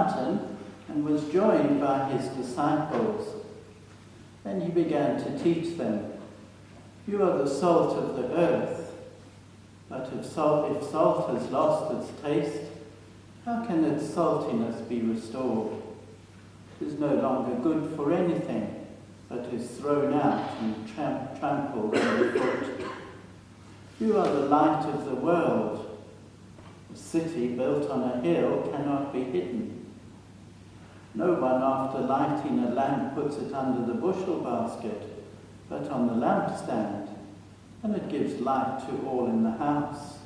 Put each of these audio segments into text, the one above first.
mountain and was joined by his disciples. Then he began to teach them, "You are the salt of the earth, but if salt has lost its taste, how can its saltiness be restored? It is no longer good for anything, but is thrown out and trampled underfoot. You are the light of the world. A city built on a hill cannot be hidden. No one, after lighting a lamp, puts it under the bushel basket, but on the lampstand, and it gives light to all in the house.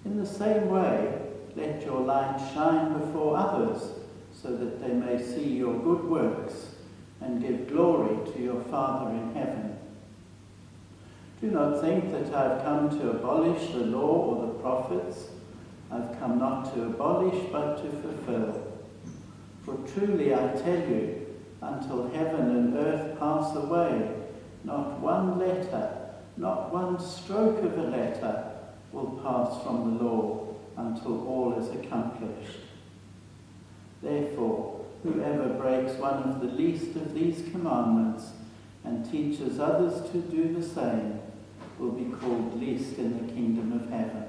In the same way, let your light shine before others, so that they may see your good works and give glory to your Father in heaven. Do not think that I have come to abolish the law or the prophets. I've come not to abolish, but to fulfill. For truly I tell you, until heaven and earth pass away, not one letter, not one stroke of a letter will pass from the law until all is accomplished. Therefore, whoever breaks one of the least of these commandments and teaches others to do the same will be called least in the kingdom of heaven.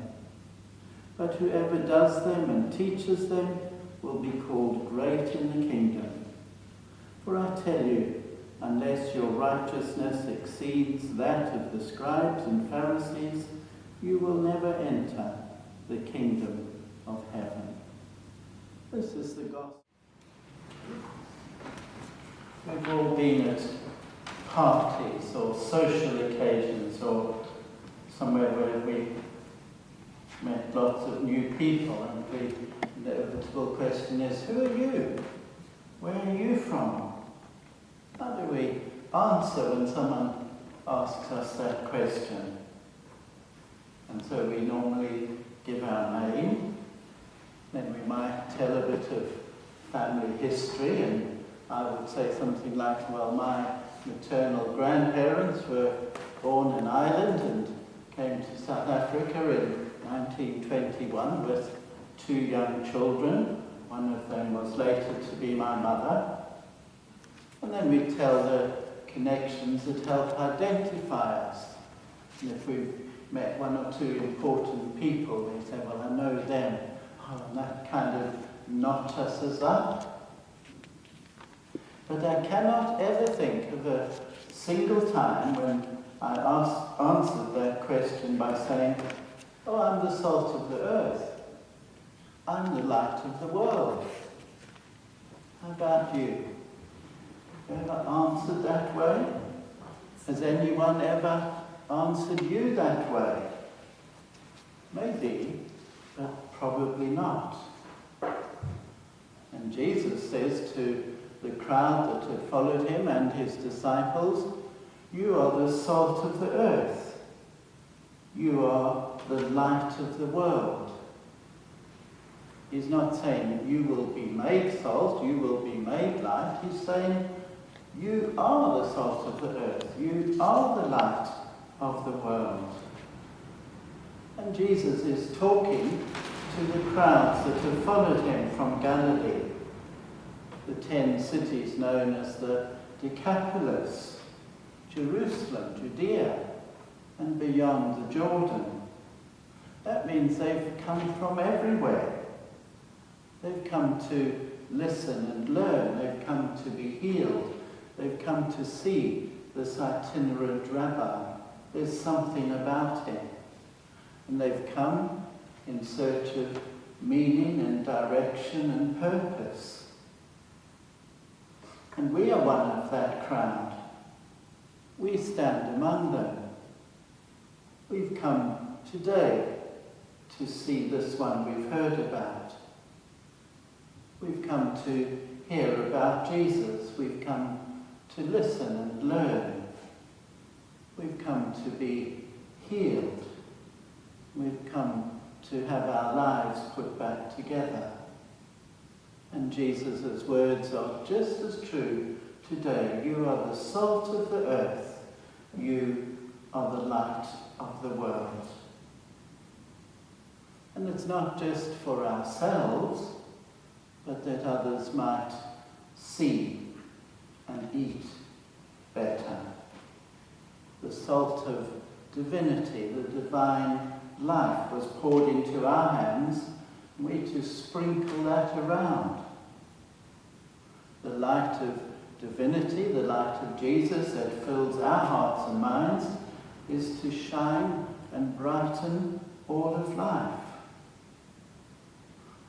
But whoever does them and teaches them will be called great in the kingdom. For I tell you, unless your righteousness exceeds that of the scribes and Pharisees, you will never enter the kingdom of heaven." This is the gospel. We've all been at parties or social occasions or somewhere where we met lots of new people, and the inevitable question is, who are you? Where are you from? How do we answer when someone asks us that question? And so we normally give our name, then we might tell a bit of family history, and I would say something like, well, my maternal grandparents were born in Ireland and came to South Africa in 1921 with 2 young children. One of them was later to be my mother. And then we tell the connections that help identify us. And if we've met 1 or 2 important people, we say, well, I know them. Oh, and that kind of knots us up. But I cannot ever think of a single time when I answered that question by saying, oh, I'm the salt of the earth. I'm the light of the world. How about you? Ever answered that way? Has anyone ever answered you that way? Maybe, but probably not. And Jesus says to the crowd that had followed him and his disciples, you are the salt of the earth. You are the light of the world. He's not saying that you will be made salt, you will be made light. He's saying you are the salt of the earth. You are the light of the world. And Jesus is talking to the crowds that have followed him from Galilee, the 10 cities known as the Decapolis, Jerusalem, Judea, and beyond the Jordan. That means they've come from everywhere. They've come to listen and learn. They've come to be healed. They've come to see this itinerant rabbi. There's something about him. And they've come in search of meaning and direction and purpose. And we are one of that crowd. We stand among them. We've come today to see this one we've heard about. We've come to hear about Jesus. We've come to listen and learn. We've come to be healed. We've come to have our lives put back together. And Jesus' words are just as true today. You are the salt of the earth. You are the light of the world. And it's not just for ourselves, but that others might see and eat better. The salt of divinity, the divine life was poured into our hands, and we to sprinkle that around. The light of divinity, the light of Jesus that fills our hearts and minds, is to shine and brighten all of life.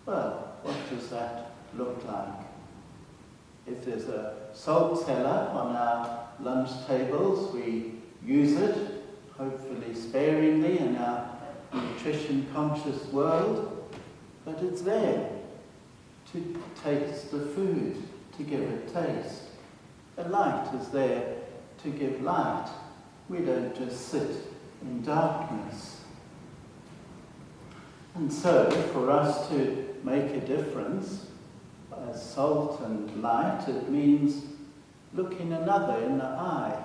Well, what does that look like? If there's a salt cellar on our lunch tables, we use it, hopefully sparingly in our nutrition-conscious world, but it's there to taste the food, to give it taste. A light is there to give light. We don't just sit in darkness. And so, for us to make a difference, as salt and light, it means looking another in the eye,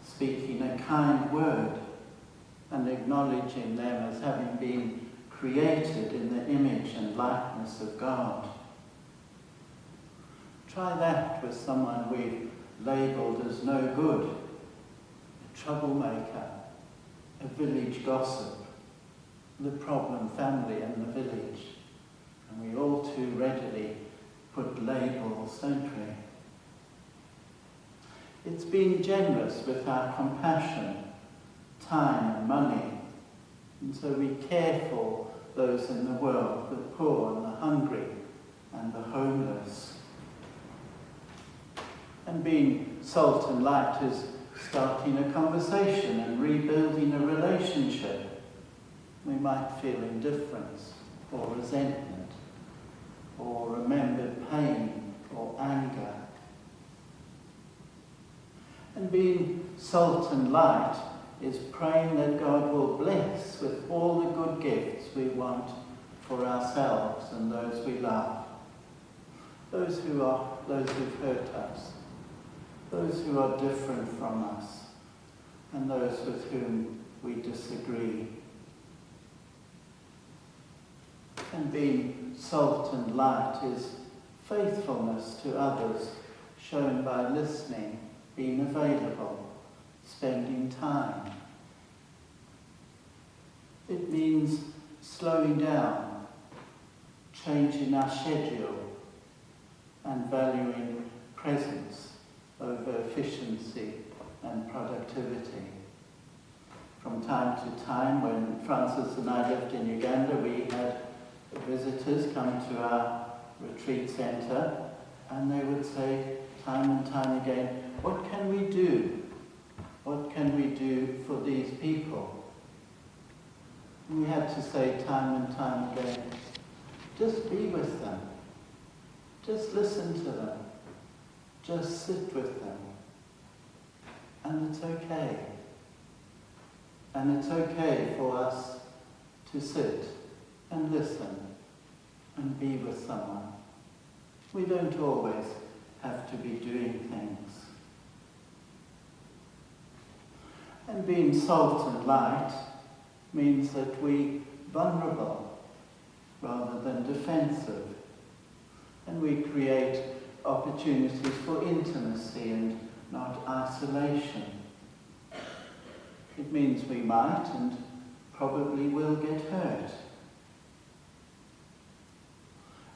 speaking a kind word, and acknowledging them as having been created in the image and likeness of God. Try that with someone we've labelled as no good, a troublemaker, a village gossip, the problem family in the village. And we all too readily put labels, don't we? It's being generous with our compassion, time and money, and so we care for those in the world, the poor and the hungry and the homeless. And being salt and light is starting a conversation and rebuilding a relationship. We might feel indifference or resentment or remembered pain or anger. And being salt and light is praying that God will bless with all the good gifts we want for ourselves and those we love. Those who've hurt us, those who are different from us, and those with whom we disagree. And being salt and light is faithfulness to others, shown by listening, being available, spending time. It means slowing down, changing our schedule, and valuing presence over efficiency and productivity. From time to time, when Francis and I lived in Uganda, we had visitors come to our retreat centre, and they would say time and time again, what can we do? What can we do for these people? And we had to say time and time again, just be with them. Just listen to them. Just sit with them. And it's okay. And it's okay for us to sit and listen and be with someone. We don't always have to be doing things. And being salt and light means that we're vulnerable rather than defensive. And we create opportunities for intimacy and not isolation. It means we might and probably will get hurt.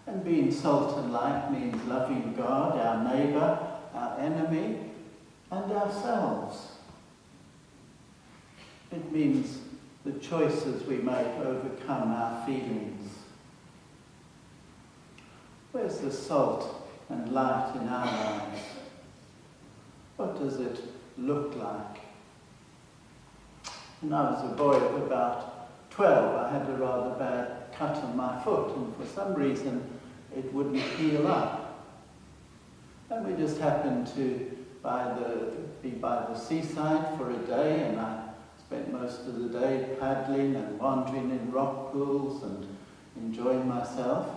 And being salt and light means loving God, our neighbour, our enemy, and ourselves. It means the choices we make overcome our feelings. Where's the salt and light in our lives? What does it look like? When I was a boy of about 12, I had a rather bad cut on my foot, and for some reason it wouldn't heal up. And we just happened to be by the seaside for a day, and I spent most of the day paddling and wandering in rock pools and enjoying myself.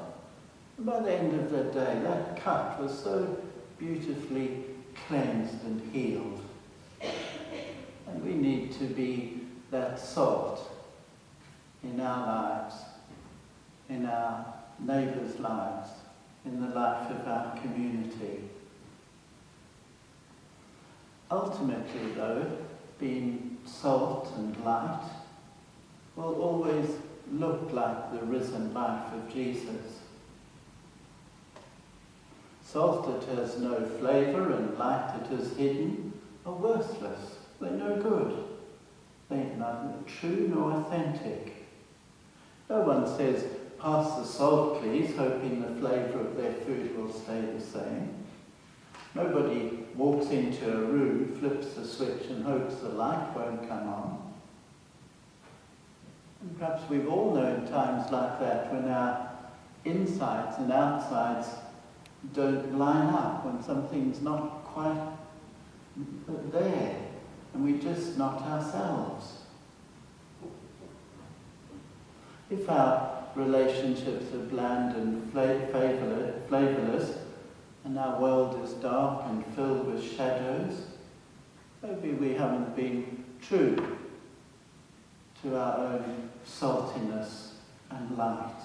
And by the end of the day, that cut was so beautifully cleansed and healed. And we need to be that salt in our lives, in our neighbours' lives, in the life of our community. Ultimately, though, being salt and light will always look like the risen life of Jesus. Salt that has no flavour and light that is hidden are worthless. They're no good. They're neither true nor authentic. No one says, "Pass the salt, please," hoping the flavour of their food will stay the same. Nobody walks into a room, flips the switch and hopes the light won't come on. And perhaps we've all known times like that when our insides and outsides don't line up, when something's not quite there and we're just not ourselves. If our relationships are bland and flavourless, and our world is dark and filled with shadows, maybe we haven't been true to our own saltiness and light.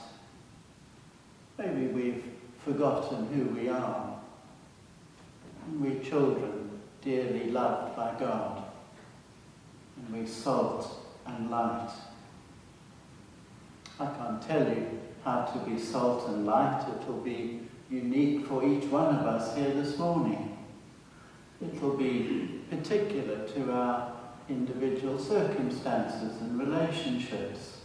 Maybe we've forgotten who we are. And we're children dearly loved by God. And we're salt and light. I can't tell you how to be salt and light. It will be unique for each one of us here this morning. It will be particular to our individual circumstances and relationships.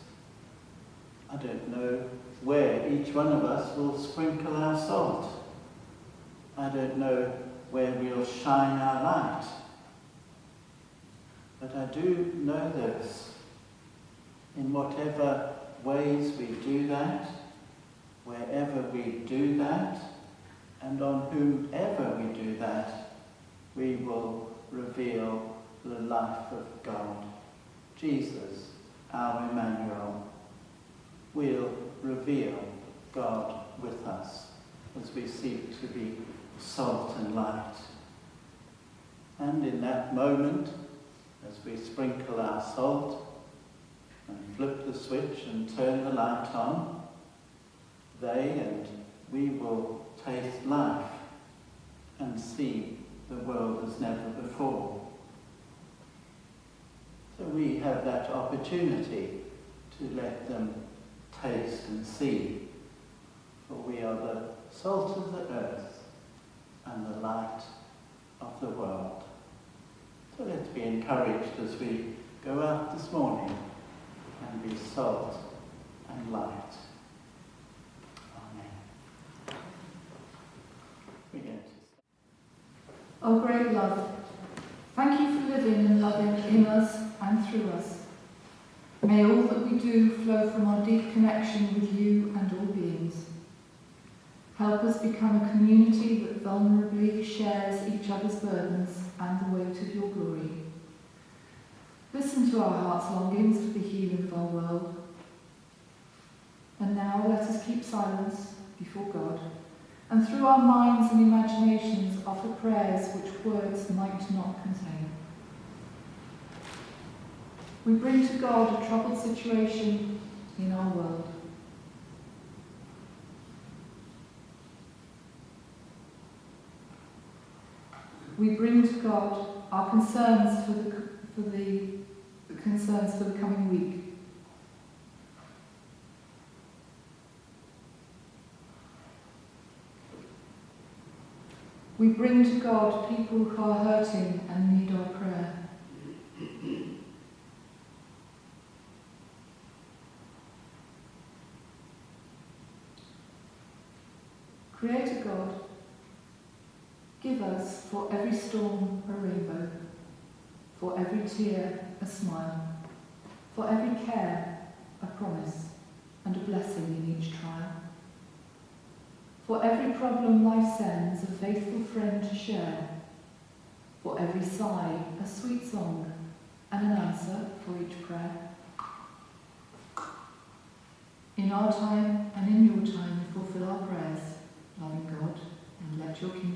I don't know where each one of us will sprinkle our salt. I don't know where we'll shine our light. But I do know this. In whatever ways we do that, wherever we do that, and on whomever we do that, we will reveal the life of God. Jesus, our Emmanuel, will reveal God with us as we seek to be salt and light. And in that moment, as we sprinkle our salt and flip the switch and turn the light on, they and we will taste life and see the world as never before. So we have that opportunity to let them taste and see, for we are the salt of the earth and the light of the world. So let's be encouraged as we go out this morning and be salt and light. Amen. We're going to O great love, thank you for living and loving in us and through us. May all that we do flow from our deep connection with you and all beings. Help us become a community that vulnerably shares each other's burdens and the weight of your glory. Listen to our heart's longings for the healing of our world. And now let us keep silence before God, and through our minds and imaginations offer prayers which words might not contain. We bring to God a troubled situation in our world. We bring to God our concerns for the concerns for the coming week. We bring to God people who are hurting and need our prayer. Creator God, give us for every storm a rainbow, for every tear a smile, for every care a promise and a blessing in each trial. For every problem life sends a faithful friend to share, for every sigh a sweet song and an answer for each prayer. In our time and in your time fulfill our prayers, loving God, and let your kingdom